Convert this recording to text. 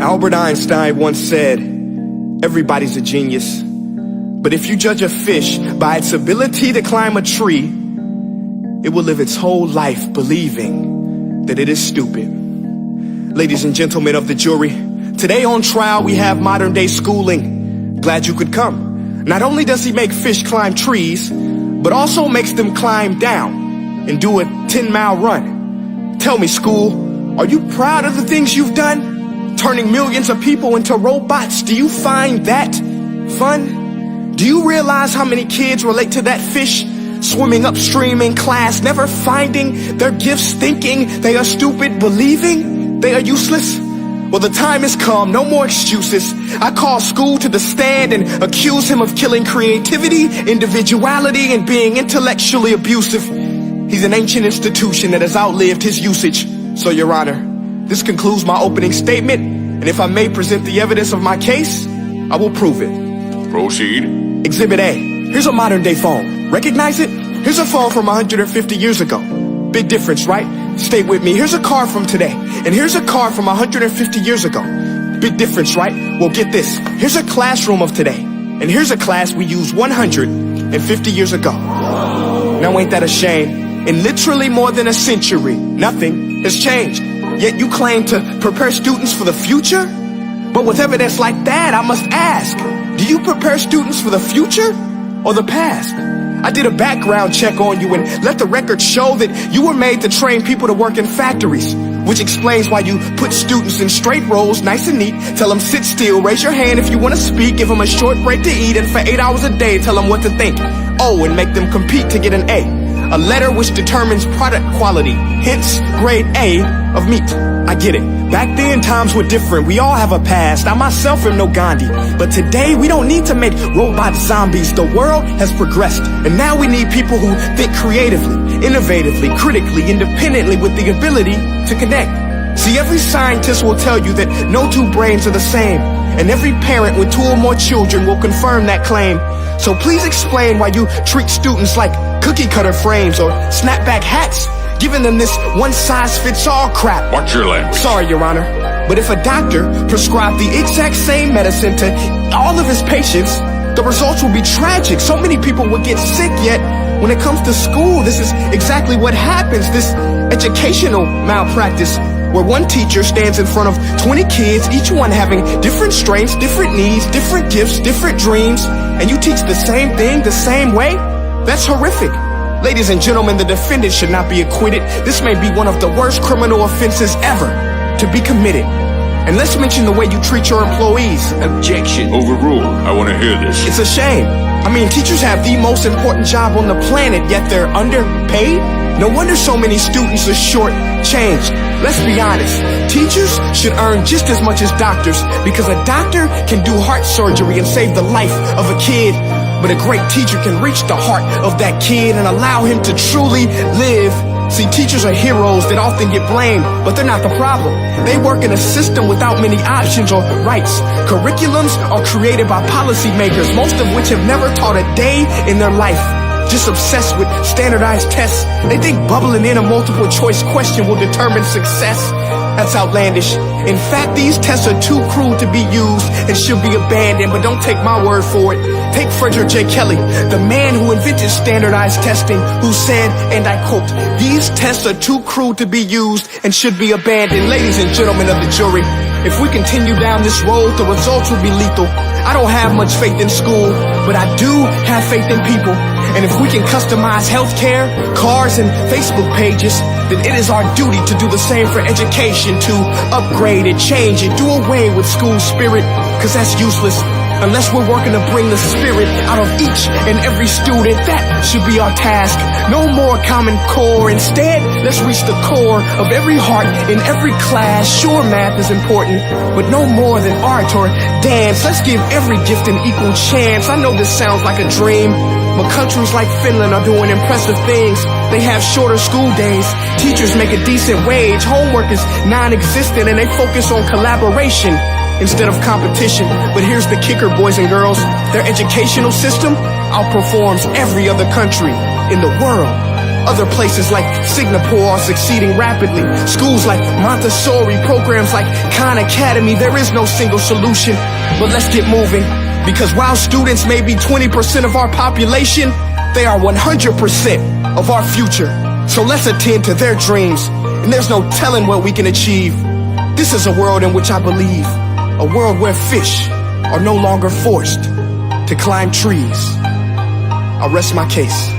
Albert Einstein once said, everybody's a genius. But if you judge a fish by its ability to climb a tree, it will live its whole life believing that it is stupid. Ladies and gentlemen of the jury, today on trial we have modern day schooling. Glad you could come. Not only does he make fish climb trees, but also makes them climb down and do a 10-mile run. Tell me, school, are you proud of the things you've done? Turning millions of people into robots, do you find that fun? Do you realize how many kids relate to that fish swimming upstream in class, never finding their gifts, thinking they are stupid, believing they are useless? Well, the time has come, no more excuses. I call school to the stand and accuse him of killing creativity, individuality, and being intellectually abusive. He's an ancient institution that has outlived his usage. So, Your Honor, this concludes my opening statement, and if I may present the evidence of my case, I will prove it. Proceed. Exhibit A. Here's a modern day phone. Recognize it? Here's a phone from 150 years ago. Big difference, right? Stay with me. Here's a car from today, and here's a car from 150 years ago. Big difference, right? Well, get this. Here's a classroom of today, and here's a class we used 150 years ago. Now ain't that a shame? In literally more than a century, nothing has changed. Yet you claim to prepare students for the future? But with evidence like that, I must ask, do you prepare students for the future or the past? I did a background check on you and let the record show that you were made to train people to work in factories, which explains why you put students in straight rows, nice and neat, tell them sit still, raise your hand if you want to speak, give them a short break to eat, and for 8 hours a day tell them what to think. Oh, and make them compete to get an A. A letter which determines product quality, hence grade A of meat. I get it. Back then, times were different. We all have a past. I myself am no Gandhi. But today, we don't need to make robot zombies. The world has progressed. And now we need people who think creatively, innovatively, critically, independently, with the ability to connect. See, every scientist will tell you that no two brains are the same. And every parent with 2 or more children will confirm that claim. So please explain why you treat students like cookie cutter frames or snapback hats, giving them this one-size-fits-all crap. Watch your language. Sorry, Your Honor, but if a doctor prescribed the exact same medicine to all of his patients, the results will be tragic. So many people will get sick, yet when it comes to school, this is exactly what happens. This educational malpractice, where one teacher stands in front of 20 kids, each one having different strengths, different needs, different gifts, different dreams, and you teach the same thing the same way? That's horrific. Ladies and gentlemen, the defendant should not be acquitted. This may be one of the worst criminal offenses ever to be committed. And let's mention the way you treat your employees. Objection. Overruled. I want to hear this. It's a shame. I mean, teachers have the most important job on the planet, yet they're underpaid? No wonder so many students are short-changed. Let's be honest. Teachers should earn just as much as doctors, because a doctor can do heart surgery and save the life of a kid. But a great teacher can reach the heart of that kid and allow him to truly live. See, teachers are heroes that often get blamed, but they're not the problem. They work in a system without many options or rights. Curriculums are created by policymakers, most of which have never taught a day in their life. Just obsessed with standardized tests. They think bubbling in a multiple choice question will determine success. That's outlandish. In fact, these tests are too cruel to be used and should be abandoned, but don't take my word for it. Take Frederick J. Kelly, the man who invented standardized testing, who said, and I quote, "These tests are too cruel to be used and should be abandoned." Ladies and gentlemen of the jury, if we continue down this road, the results will be lethal. I don't have much faith in school, but I do have faith in people. And if we can customize healthcare, cars, and Facebook pages, then it is our duty to do the same for education, to upgrade it, change it, do away with school spirit, because that's useless. Unless we're working to bring the spirit out of each and every student, that should be our task. No more Common Core. Instead, let's reach the core of every heart in every class. Sure, math is important, but no more than art or dance. Let's give every gift an equal chance. I know this sounds like a dream, but countries like Finland are doing impressive things. They have shorter school days. Teachers make a decent wage. Homework is non-existent, and they focus on collaboration instead of competition. But here's the kicker, boys and girls. Their educational system outperforms every other country in the world. Other places like Singapore are succeeding rapidly. Schools like Montessori, programs like Khan Academy, there is no single solution. But let's get moving, because while students may be 20% of our population, they are 100% of our future. So let's attend to their dreams, and there's no telling what we can achieve. This is a world in which I believe, a world where fish are no longer forced to climb trees. I rest my case.